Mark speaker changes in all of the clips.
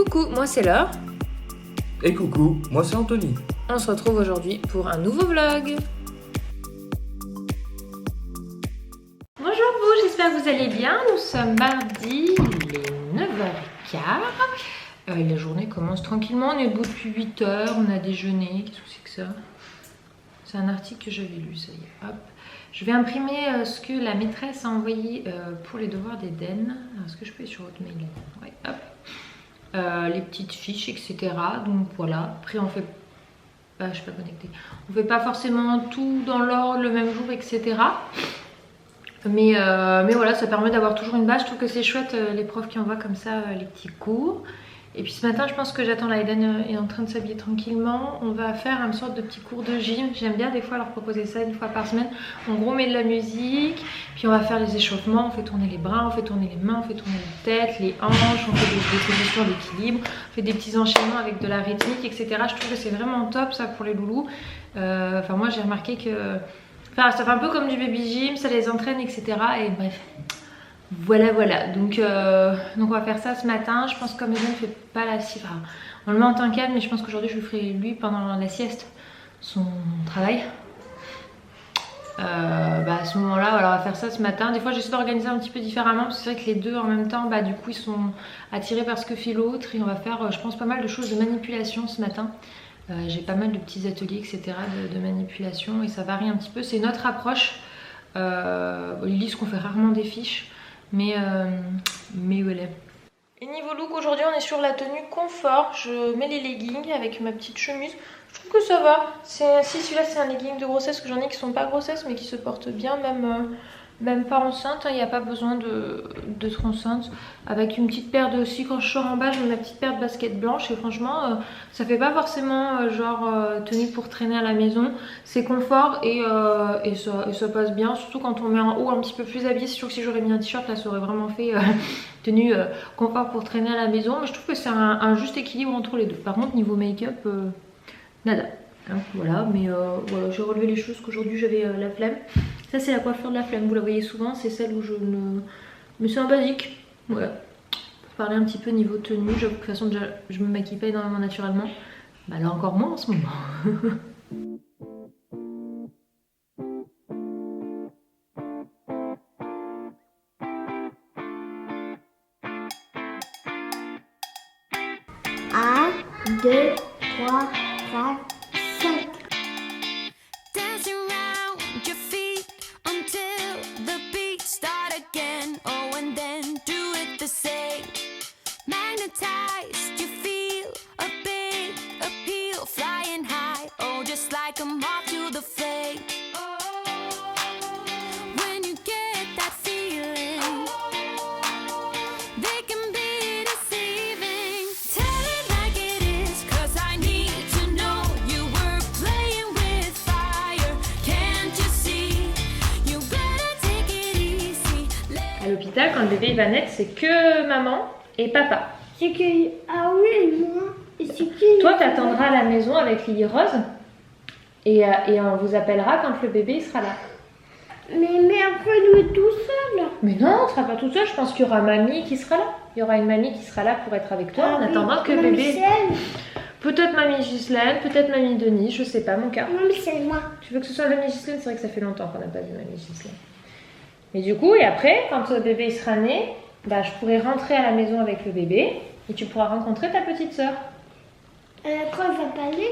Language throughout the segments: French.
Speaker 1: Coucou, moi c'est Laure.
Speaker 2: Et coucou, moi c'est Anthony.
Speaker 1: On se retrouve aujourd'hui pour un nouveau vlog. Bonjour vous, j'espère que vous allez bien. Nous sommes mardi, il est 9h15. La journée commence tranquillement, on est debout depuis 8h, on a déjeuné. Qu'est-ce que c'est que ça? C'est un article que j'avais lu, ça y est, hop. Je vais imprimer ce que la maîtresse a envoyé pour les devoirs d'Eden. Est-ce que je peux aller sur Hotmail? Ouais, hop. Les petites fiches, etc. Donc voilà. Après, on fait. Je suis pas connectée. On fait pas forcément tout dans l'ordre le même jour, etc. Mais voilà, ça permet d'avoir toujours une base. Je trouve que c'est chouette les profs qui envoient comme ça les petits cours. Et puis ce matin, je pense que j'attends la Eden est en train de s'habiller tranquillement. On va faire une sorte de petit cours de gym. J'aime bien des fois leur proposer ça une fois par semaine. En gros, on met de la musique, puis on va faire les échauffements. On fait tourner les bras, on fait tourner les mains, on fait tourner la tête, les hanches, on fait des positions d'équilibre, on fait des petits enchaînements avec de la rythmique, etc. Je trouve que c'est vraiment top ça pour les loulous. Enfin, moi j'ai remarqué que. Enfin, ça fait un peu comme du baby gym, ça les entraîne, etc. Et bref. Voilà, donc on va faire ça ce matin. Je pense que comme Eden ne fait pas la sieste, enfin, on le met en temps calme, mais je pense qu'aujourd'hui je lui ferai lui pendant la sieste son travail. À ce moment-là, voilà, on va faire ça ce matin. Des fois j'essaie d'organiser un petit peu différemment parce que c'est vrai que les deux en même temps, du coup ils sont attirés par ce que fait l'autre et on va faire, je pense, pas mal de choses de manipulation ce matin. J'ai pas mal de petits ateliers, etc. de manipulation et ça varie un petit peu. C'est notre approche. Lily, ce qu'on fait rarement des fiches. Mais voilà. Et niveau look, aujourd'hui on est sur la tenue confort. Je mets les leggings avec ma petite chemise. Je trouve que ça va. Si celui-là c'est un legging de grossesse, que j'en ai qui sont pas grossesse mais qui se portent bien, même pas enceinte. Il n'y a pas besoin d'être enceinte. Avec une petite paire de. Si quand je sors en bas, je mets ma petite paire de baskets blanches. Et franchement, ça fait pas forcément tenue pour traîner à la maison. C'est confort et ça passe bien. Surtout quand on met en haut un petit peu plus habillé. C'est sûr que si j'aurais mis un t-shirt, là ça aurait vraiment fait tenue confort pour traîner à la maison. Mais je trouve que c'est un juste équilibre entre les deux. Par contre, niveau make-up, nada. Voilà, mais voilà, j'ai relevé les choses qu'aujourd'hui j'avais la flemme. Ça c'est la coiffure de la flemme, vous la voyez souvent, c'est celle où je ne... Mais c'est un basique, voilà. Pour parler un petit peu niveau tenue, j'avoue que de toute façon déjà je me maquille pas énormément naturellement. Là encore moins en ce moment.
Speaker 3: Un, deux, trois, quatre.
Speaker 1: Quand le bébé va naître, c'est que maman et papa.
Speaker 3: C'est que... Ah oui, moi. C'est que...
Speaker 1: Toi, t'attendras à la maison avec Lily Rose et on vous appellera quand le bébé sera là.
Speaker 3: Mais après, nous est tout seul.
Speaker 1: Mais non, on ne sera pas tout seul. Je pense qu'il y aura mamie qui sera là. Il y aura une mamie qui sera là pour être avec toi en attendant que le bébé... Peut-être mamie Ghislaine, peut-être mamie Denis, je sais pas, mon cœur.
Speaker 3: Non, mais c'est moi.
Speaker 1: Tu veux que ce soit mamie Ghislaine? C'est vrai que ça fait longtemps qu'on n'a pas vu mamie Ghislaine. Et du coup, et après, quand le bébé sera né, je pourrai rentrer à la maison avec le bébé et tu pourras rencontrer ta petite sœur.
Speaker 3: Quand elle va parler?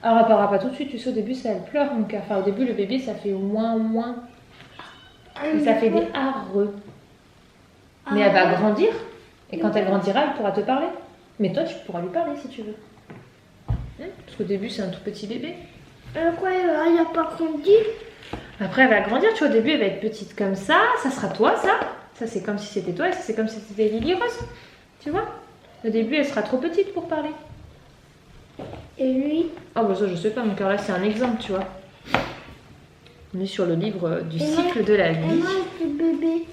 Speaker 1: Alors, elle parlera pas tout de suite, tu sais, au début, ça elle pleure, mon cœur. Enfin, au début, le bébé, ça fait moins. Et ça fait des arreux. Mais elle va grandir. Et quand elle grandira, elle pourra te parler. Mais toi, tu pourras lui parler si tu veux. Parce qu'au début, c'est un tout petit bébé.
Speaker 3: Quoi, elle n'a pas grandi?
Speaker 1: Après, elle va grandir, tu vois, au début, elle va être petite comme ça. Ça sera toi, ça. Ça, c'est comme si c'était toi et ça, c'est comme si c'était Lily Rose. Tu vois? Au début, elle sera trop petite pour parler.
Speaker 3: Et lui?
Speaker 1: Ah, ça, je sais pas, mon cœur, là, c'est un exemple, tu vois. On est sur le livre du cycle de la vie.
Speaker 3: Et moi, je suis bébé.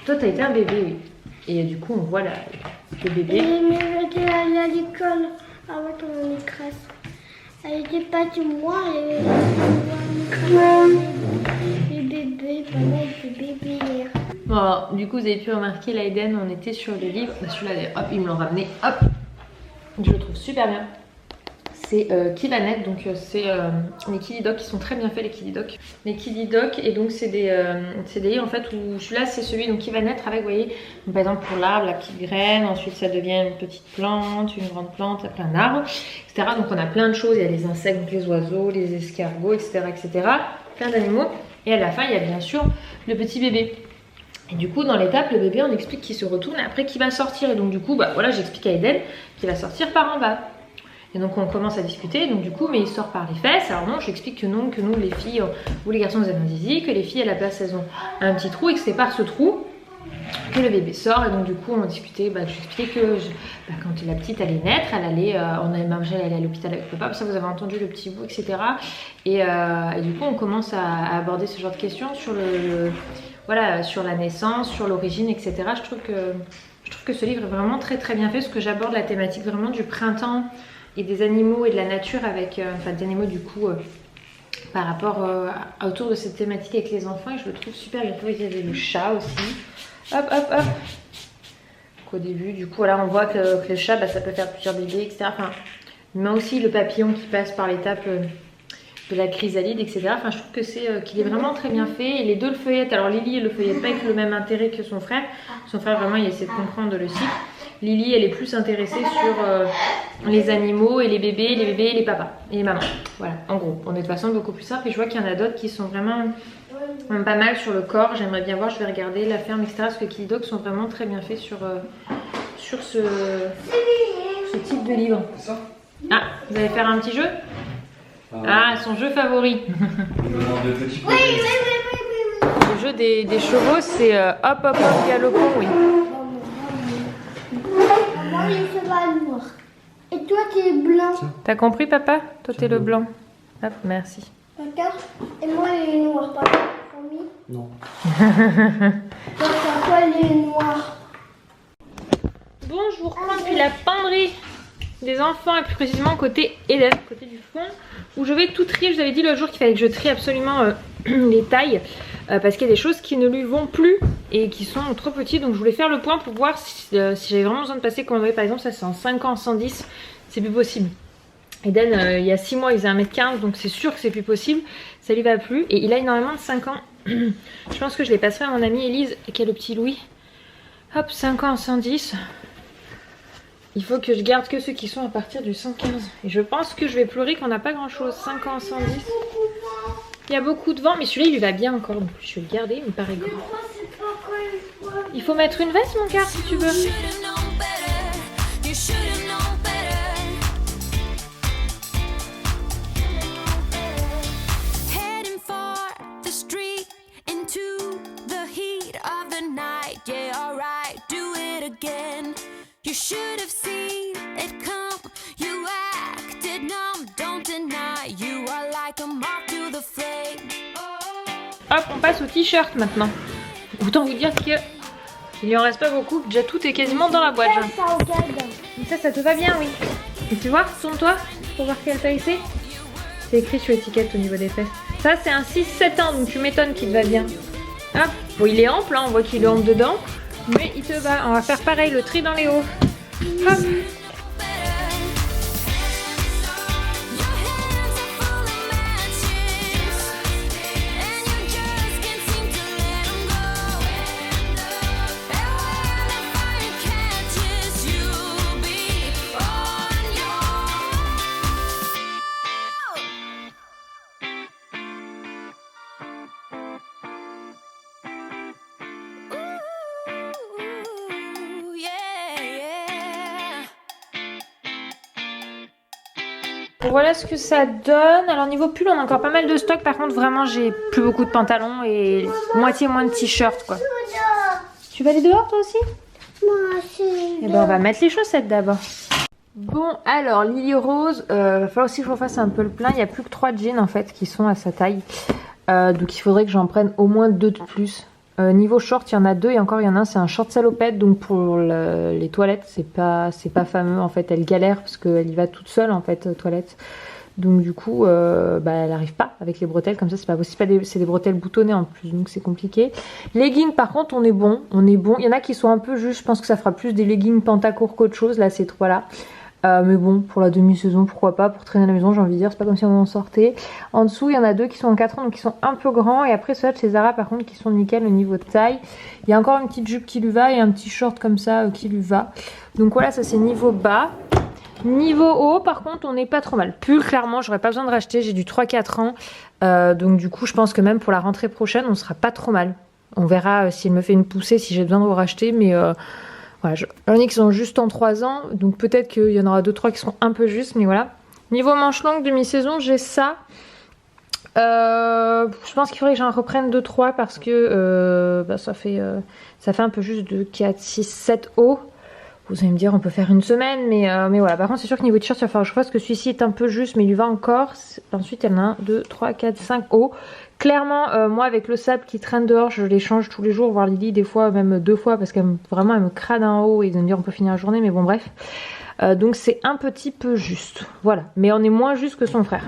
Speaker 1: Toi, t'as été un bébé, oui. Et du coup, on voit le bébé.
Speaker 3: Mais j'étais allée à l'école avec mon maîtresse. Elle était pas de moi, elle était les bébés, pendant les bébés hier.
Speaker 1: Bon, alors, du coup, vous avez pu remarquer, là, Eden, on était sur le livre. Celui-là, hop, ils me l'ont ramené, hop. Je le trouve super bien. C'est Kivanet, donc c'est les Kilidoc qui sont très bien faits, les Kilidoc. Les Kilidoc, et donc c'est des lits en fait où celui-là c'est celui donc qui va naître avec, vous voyez, donc, par exemple pour l'arbre, la petite graine, ensuite ça devient une petite plante, une grande plante, après un arbre, etc. Donc on a plein de choses, il y a les insectes, donc les oiseaux, les escargots, etc. Plein d'animaux. Et à la fin il y a bien sûr le petit bébé. Et du coup dans l'étape le bébé on explique qu'il se retourne et après qu'il va sortir. Et donc du coup bah voilà, j'explique à Eden qu'il va sortir par en bas. Et donc on commence à discuter, donc du coup, mais il sort par les fesses. Alors non, je lui explique que non, que nous les filles, ou les garçons vous avez un zizi, que les filles à la place elles ont un petit trou et que c'est par ce trou que le bébé sort. Et donc du coup on discutait, je lui expliquais que quand la petite allait naître, elle allait, on avait margé, elle allait à l'hôpital avec papa, ça vous avez entendu le petit bout, etc. Et du coup on commence à aborder ce genre de questions sur voilà, sur la naissance, sur l'origine, etc. Je trouve que ce livre est vraiment très très bien fait, parce que j'aborde la thématique vraiment du printemps et des animaux et de la nature avec, des animaux du coup par rapport autour de cette thématique avec les enfants, et je le trouve super bien fait. Il y avait le chat aussi, hop hop hop, qu'au début du coup là on voit que le chat ça peut faire plusieurs bébés, etc. Mais aussi le papillon qui passe par l'étape de la chrysalide, etc. Je trouve que qu'il est vraiment très bien fait. Et les deux le feuillettent. Alors Lily le feuillette pas avec le même intérêt que son frère. Son frère vraiment il essaie de comprendre le cycle. Lily elle est plus intéressée sur les animaux et les bébés, les papas et les mamans. Voilà, en gros, on est de toute façon beaucoup plus simple. Et je vois qu'il y en a d'autres qui sont vraiment pas mal sur le corps. J'aimerais bien voir, je vais regarder la ferme, etc. Parce que les Kilidoc sont vraiment très bien faits sur ce type de livre. Ah, vous allez faire un petit jeu? Ah, son jeu favori. Le jeu des chevaux, c'est hop hop hop galopons, oui.
Speaker 3: Maman, le cheval noir. Et toi, tu es blanc.
Speaker 1: T'as compris, papa? Toi, t'es le blanc. Hop, merci.
Speaker 3: D'accord. Et moi, il est noir. Papa, promis?
Speaker 2: Non.
Speaker 3: Toi, il est noir.
Speaker 1: Bon, je vous reprends depuis la penderie des enfants, et plus précisément côté Eden, côté du fond, où je vais tout trier. Je vous avais dit le jour qu'il fallait que je trie absolument les tailles, parce qu'il y a des choses qui ne lui vont plus et qui sont trop petites. Donc je voulais faire le point pour voir si j'avais vraiment besoin de passer commande. Par exemple, ça c'est en 5 ans, en 110, c'est plus possible. Eden, il y a 6 mois, il faisait 1m15, donc c'est sûr que c'est plus possible. Ça lui va plus, et il a énormément de 5 ans. Je pense que je les passerai à mon amie Elise, qui a le petit Louis. Hop, 5 ans en 110. Il faut que je garde que ceux qui sont à partir du 115. Et je pense que je vais pleurer qu'on n'a pas grand chose. 5 ans en 110. Il y a beaucoup de vent, mais celui-là il lui va bien encore. Donc je vais le garder, il me paraît grand. Il faut mettre une veste, mon cœur, si tu veux.
Speaker 4: You should have seen it come. You acted numb, don't deny. You are like a moth to the flame.
Speaker 1: Hop, on passe au t-shirt maintenant. Autant vous dire que il lui en reste pas beaucoup. Déjà tout est quasiment dans la boîte. Ça te va bien, oui. Et tu vois, tourne-toi pour voir quelle taille c'est. C'est écrit sur l'étiquette au niveau des fesses. Ça c'est un 6-7 ans, donc tu m'étonnes qu'il te va bien. Hop, bon il est ample, hein, on voit qu'il est ample dedans. Mais il te va, on va faire pareil, le tri dans les hauts. Hop. Voilà ce que ça donne. Alors niveau pull on a encore pas mal de stock. Par contre vraiment j'ai plus beaucoup de pantalons et moitié moins de t-shirts quoi. Tu vas aller dehors toi aussi?
Speaker 3: Moi aussi.
Speaker 1: Et ben on va mettre les chaussettes d'abord. Bon alors Lily Rose, va falloir aussi que je refasse un peu le plein. Il n'y a plus que 3 jeans en fait qui sont à sa taille. Donc il faudrait que j'en prenne au moins 2 de plus. Niveau short il y en a 2 et encore il y en a un c'est un short salopette. Donc pour les toilettes c'est pas fameux en fait. Elle galère parce qu'elle y va toute seule en fait aux toilettes. Donc du coup elle n'arrive pas avec les bretelles comme ça, c'est pas possible. C'est des bretelles boutonnées en plus donc c'est compliqué. Leggings par contre on est bon. Il y en a qui sont un peu juste, je pense que ça fera plus des leggings pentacourt qu'autre chose là ces 3 là. Mais bon, pour la demi-saison, pourquoi pas, pour traîner à la maison, j'ai envie de dire, c'est pas comme si on en sortait. En dessous, il y en a deux qui sont en 4 ans, donc qui sont un peu grands. Et après, ceux-là de chez Zara, par contre, qui sont nickel au niveau de taille. Il y a encore une petite jupe qui lui va et un petit short comme ça qui lui va. Donc voilà, ça c'est niveau bas. Niveau haut, par contre, on n'est pas trop mal. Pull, clairement, j'aurais pas besoin de racheter, j'ai du 3-4 ans. Donc du coup, je pense que même pour la rentrée prochaine, on sera pas trop mal. On verra s'il me fait une poussée, si j'ai besoin de racheter, mais... Voilà, j'en ai qui sont juste en 3 ans, donc peut-être qu'il y en aura 2-3 qui seront un peu justes, mais voilà. Niveau manche longue, demi-saison, j'ai ça. Je pense qu'il faudrait que j'en reprenne 2-3 parce que ça fait un peu juste de 4, 6, 7 hauts. Vous allez me dire, on peut faire une semaine, mais voilà. Par contre, c'est sûr que niveau t-shirt, il va falloir que je fasse que celui-ci est un peu juste, mais il lui va encore. Ensuite, il y en a 1, 2, 3, 4, 5 hauts. Clairement, moi, avec le sable qui traîne dehors, je les change tous les jours, voire Lily, des fois, même 2 fois, parce qu'elle me crade un haut et de me dire, on peut finir la journée, mais bon, bref. Donc, c'est un petit peu juste. Voilà. Mais on est moins juste que son frère.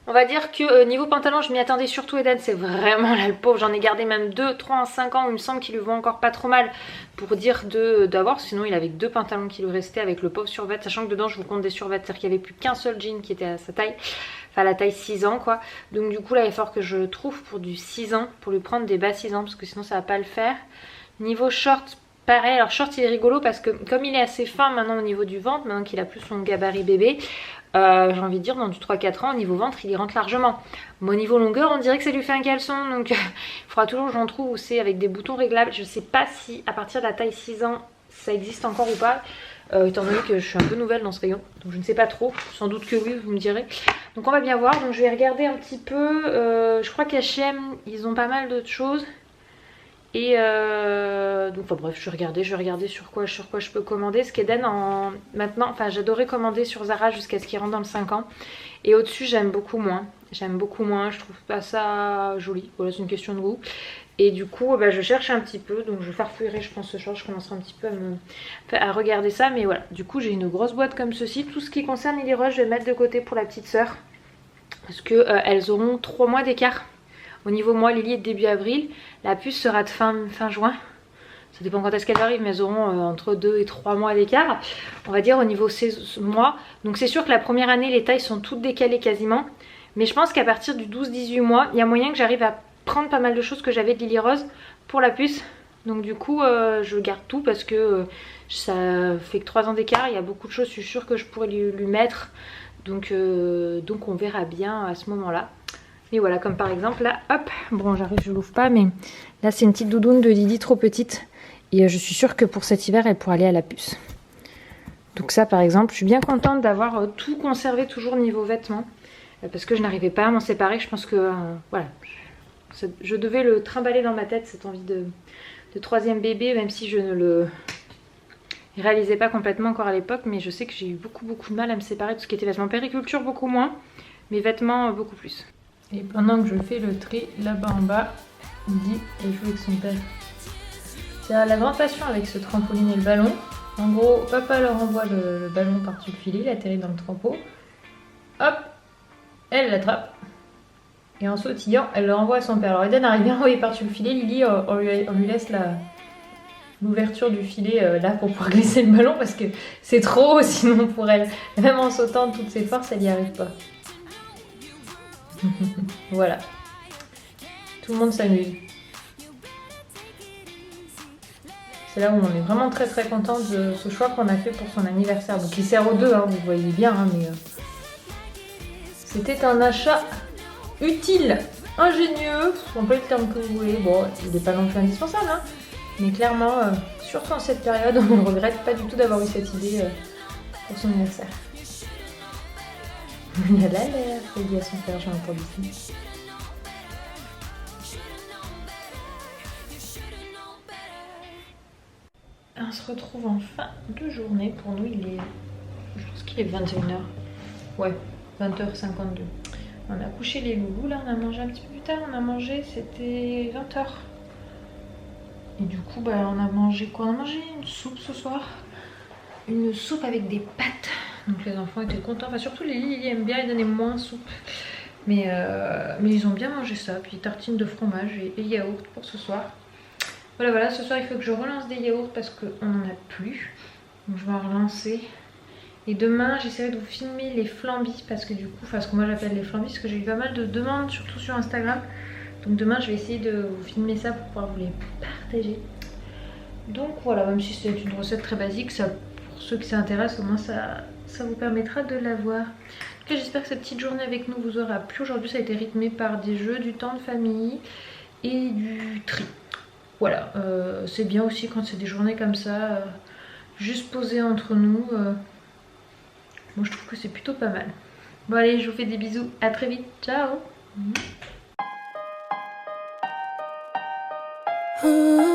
Speaker 1: On va dire que niveau pantalon, je m'y attendais surtout. Eden, c'est vraiment là le pauvre. J'en ai gardé même 2, 3 en 5 ans. Il me semble qu'il lui vaut encore pas trop mal pour dire d'avoir. Sinon, il avait que 2 pantalons qui lui restaient avec le pauvre survêt. Sachant que dedans, je vous compte des survêts. C'est-à-dire qu'il n'y avait plus qu'un seul jean qui était à sa taille. Enfin, la taille 6 ans quoi. Donc du coup, là, il va falloir que je trouve pour du 6 ans. Pour lui prendre des bas 6 ans. Parce que sinon, ça va pas le faire. Niveau short, pareil. Alors short, il est rigolo parce que comme il est assez fin maintenant au niveau du ventre, maintenant qu'il a plus son gabarit bébé, j'ai envie de dire dans du 3-4 ans au niveau ventre il y rentre largement. Mais au niveau longueur on dirait que ça lui fait un caleçon, donc il faudra toujours que j'en trouve où c'est avec des boutons réglables. Je sais pas si à partir de la taille 6 ans ça existe encore ou pas, étant donné que je suis un peu nouvelle dans ce rayon, donc je ne sais pas trop, sans doute que oui, vous me direz. Donc on va bien voir, donc je vais regarder un petit peu. Je crois qu'H&M ils ont pas mal d'autres choses. Et donc enfin bref, je vais regarder sur quoi je peux commander. Ce qu'Eden maintenant, enfin j'adorais commander sur Zara jusqu'à ce qu'il rentre dans le 5 ans. Et au-dessus j'aime beaucoup moins. Je trouve pas ça joli. Voilà, c'est une question de goût. Et du coup je cherche un petit peu, donc je farfouillerai je pense ce soir, je commencerai un petit peu à regarder ça. Mais voilà, du coup j'ai une grosse boîte comme ceci. Tout ce qui concerne Lily Rose je vais mettre de côté pour la petite sœur. Parce que elles auront 3 mois d'écart. Au niveau mois, Lily est de début avril, la puce sera de fin juin. Ça dépend quand est-ce qu'elles arrivent, mais elles auront entre 2 et 3 mois d'écart. On va dire au niveau mois. Donc c'est sûr que la première année, les tailles sont toutes décalées quasiment. Mais je pense qu'à partir du 12-18 mois, il y a moyen que j'arrive à prendre pas mal de choses que j'avais de Lily Rose pour la puce. Donc du coup, je garde tout parce que ça fait que 3 ans d'écart. Il y a beaucoup de choses, je suis sûre que je pourrais lui mettre. Donc on verra bien à ce moment-là. Et voilà, comme par exemple là, hop, bon j'arrive, je l'ouvre pas, mais là c'est une petite doudoune de Lily trop petite. Et je suis sûre que pour cet hiver, elle pourra aller à la puce. Donc ça par exemple, je suis bien contente d'avoir tout conservé toujours niveau vêtements. Parce que je n'arrivais pas à m'en séparer, je pense que voilà. Je devais le trimballer dans ma tête, cette envie de 3e bébé, même si je ne le réalisais pas complètement encore à l'époque. Mais je sais que j'ai eu beaucoup de mal à me séparer de ce qui était vêtements. Périculture beaucoup moins, mais vêtements beaucoup plus. Et pendant que je fais le tri, là-bas en bas, Lily joue avec son père. C'est la grande passion avec ce trampoline et le ballon. En gros, papa leur envoie le ballon par-dessus le filet, il atterrit dans le trampo. Hop, elle l'attrape. Et en sautillant, elle le renvoie à son père. Alors Eden arrive bien envoyé par-dessus le filet. Lily, on lui laisse l'ouverture du filet là pour pouvoir glisser le ballon parce que c'est trop haut sinon pour elle. Même en sautant de toutes ses forces, elle n'y arrive pas. Voilà. Tout le monde s'amuse. C'est là où on est vraiment très content de ce choix qu'on a fait pour son anniversaire. Donc il sert aux deux, hein, vous voyez bien, hein, mais c'était un achat utile, ingénieux, on peut le terme que vous voulez. Bon, il n'est pas non plus indispensable, hein, mais clairement, surtout en cette période, on ne regrette pas du tout d'avoir eu cette idée pour son anniversaire. Il a l'air, il dit à son père, j'ai entendu ça. On se retrouve en fin de journée. Pour nous, je pense qu'il est 21h. Ouais, 20h52. On a couché les loulous, là, on a mangé un petit peu plus tard. On a mangé, c'était 20h. Et du coup, on a mangé quoi? On a mangé une soupe ce soir. Une soupe avec des pâtes. Donc les enfants étaient contents, enfin surtout Lily aime bien, ils donnaient moins soupe. Mais ils ont bien mangé ça, puis tartine de fromage et yaourt pour ce soir. Voilà, ce soir il faut que je relance des yaourts parce qu'on n'en a plus. Donc je vais en relancer. Et demain j'essaierai de vous filmer les flambis parce que du coup, enfin ce que moi j'appelle les flambis parce que j'ai eu pas mal de demandes surtout sur Instagram. Donc demain je vais essayer de vous filmer ça pour pouvoir vous les partager. Donc voilà, même si c'est une recette très basique, ça, pour ceux qui s'intéressent, au moins ça vous permettra de la voir. En tout cas, j'espère que cette petite journée avec nous vous aura plu. Aujourd'hui ça a été rythmé par des jeux, du temps de famille et du tri. Voilà, c'est bien aussi quand c'est des journées comme ça, juste posées entre nous. Moi je trouve que c'est plutôt pas mal. Bon allez, je vous fais des bisous, à très vite, ciao.
Speaker 4: Ooh.